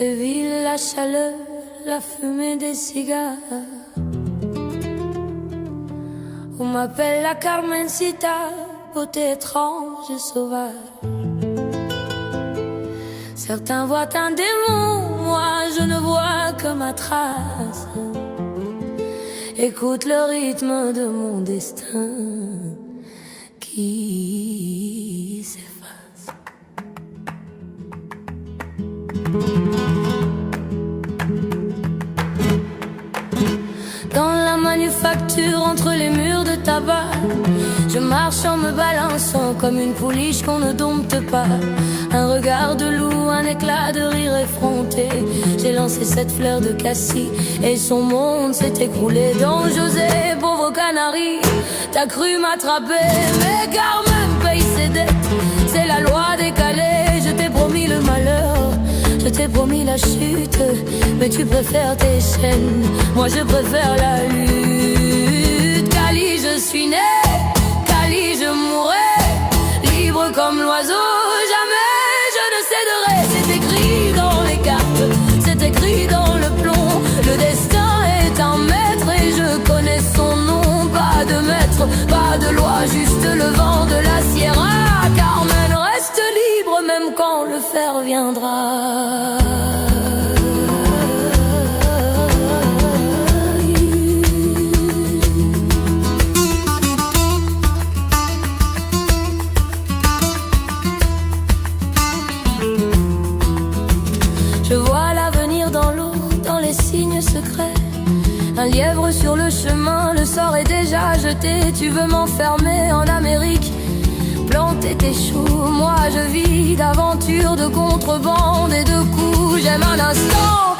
les villes, la chaleur, la fumée des cigares. On m'appelle la Carmencita, beauté étrange et sauvage. Certains voient un démon, moi je ne vois que ma trace. Écoute le rythme de mon destin qui s'efface. Dans la manufacture, entre les murs de tabac, je marche en me balançant comme une pouliche qu'on ne dompte pas. Un regard de loup, un éclat de rire effronté. J'ai lancé cette fleur de cassis et son monde s'est écroulé. Don José, pauvre canari, t'as cru m'attraper, mais Carmen paye ses dettes. C'est la loi décalée, je t'ai promis le malheur, je t'ai promis la chute, mais tu préfères tes chaînes, moi je préfère la lutte. Cali, je suis né, Cali, je mourrai, libre comme l'oiseau, jamais je ne céderai. C'est écrit dans les cartes, c'est écrit dans le plomb, le destin est un maître et je connais son nom. Pas de maître, pas de loi, juste le vent de la Sierra. Carmen reste libre même quand le fer viendra. Je vois l'avenir dans l'eau, dans les signes secrets. Un lièvre sur le chemin, le sort est déjà jeté. Tu veux m'enfermer en Amérique, planter tes choux. Moi je vis d'aventures, de contrebande et de coups. J'aime un instant,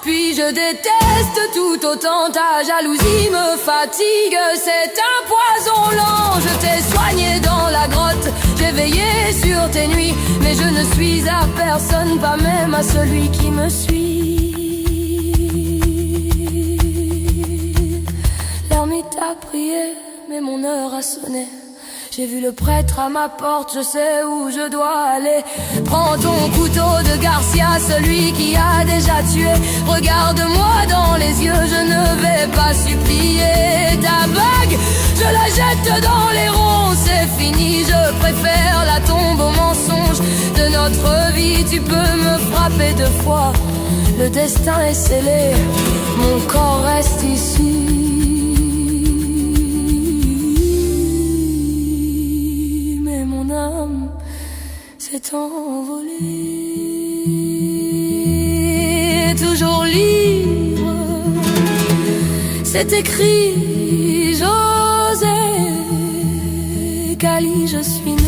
puis je déteste tout autant. Ta jalousie me fatigue, c'est un poison lent. Je t'ai soigné dans la grotte, j'ai veillé sur tes nuits, mais je ne suis à personne, pas même à celui qui me suit. L'ermite a prié, mais mon heure a sonné. J'ai vu le prêtre à ma porte, je sais où je dois aller. Prends ton couteau de Garcia, celui qui a déjà tué. Regarde-moi dans les yeux, je ne vais pas supplier. Ta bague, je la jette dans les ronds, c'est fini. Je préfère la tombe au mensonge de notre vie. Tu peux me frapper deux fois, le destin est scellé, mon corps reste ici. S'est envolé, toujours libre. C'est écrit, José, Cali, je suis né.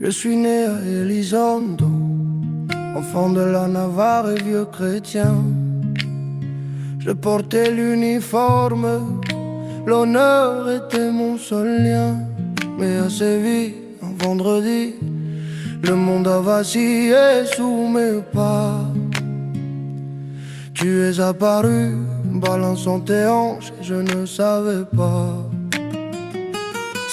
Je suis né à Elizondo, enfant de la Navarre et vieux chrétien. Je portais l'uniforme, l'honneur était mon seul lien. Mais à Séville, un vendredi, le monde a vacillé sous mes pas. Tu es apparu, balançant tes hanches, et je ne savais pas.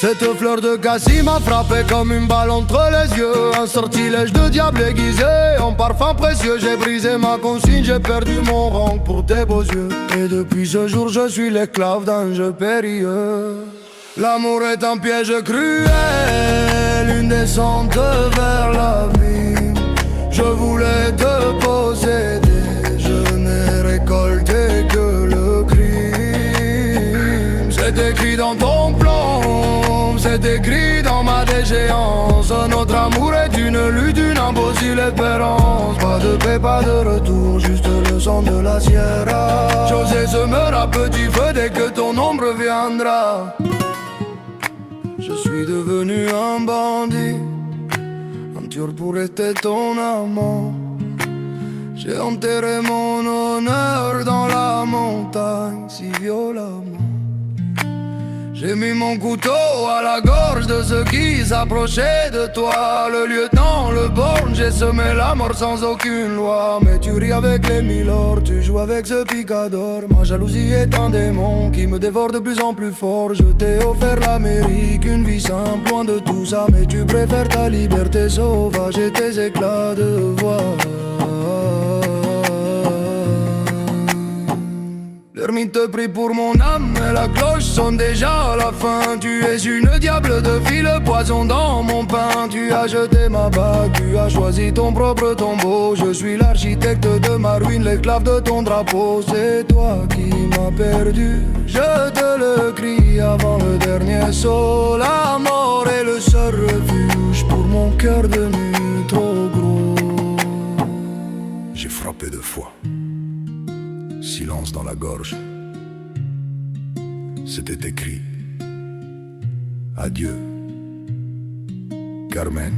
Cette fleur de cassis m'a frappé comme une balle entre les yeux. Un sortilège de diable aiguisé en parfum précieux. J'ai brisé ma consigne, j'ai perdu mon rang pour tes beaux yeux. Et depuis ce jour je suis l'esclave d'un jeu périlleux. L'amour est un piège cruel, une descente vers l'abîme. Je voulais te posséder, je n'ai récolté que est écrit dans ma déchéance. Notre amour est une lutte, une impossible espérance. Pas de paix, pas de retour, juste le son de la sierra. José se meurt à petit feu dès que ton ombre viendra. Je suis devenu un bandit, un tueur pour rester ton amant. J'ai enterré mon honneur dans la montagne si violemment. J'ai mis mon couteau à la gorge de ceux qui s'approchaient de toi. Le lieutenant, le borgne, j'ai semé la mort sans aucune loi. Mais tu ris avec les milords, tu joues avec ce picador. Ma jalousie est un démon qui me dévore de plus en plus fort. Je t'ai offert l'Amérique, une vie simple, loin de tout ça. Mais tu préfères ta liberté sauvage et tes éclats de voix. L'ermite te prie pour mon âme et la cloche sonne déjà à la fin. Tu es une diable de fille, le poison dans mon pain. Tu as jeté ma bague, tu as choisi ton propre tombeau. Je suis l'architecte de ma ruine, l'esclave de ton drapeau. C'est toi qui m'as perdu, je te le crie avant le dernier saut. La mort est le seul refuge pour mon cœur devenu trop gros. J'ai frappé 2 fois. Silence dans la gorge. C'était écrit. Adieu, Carmen.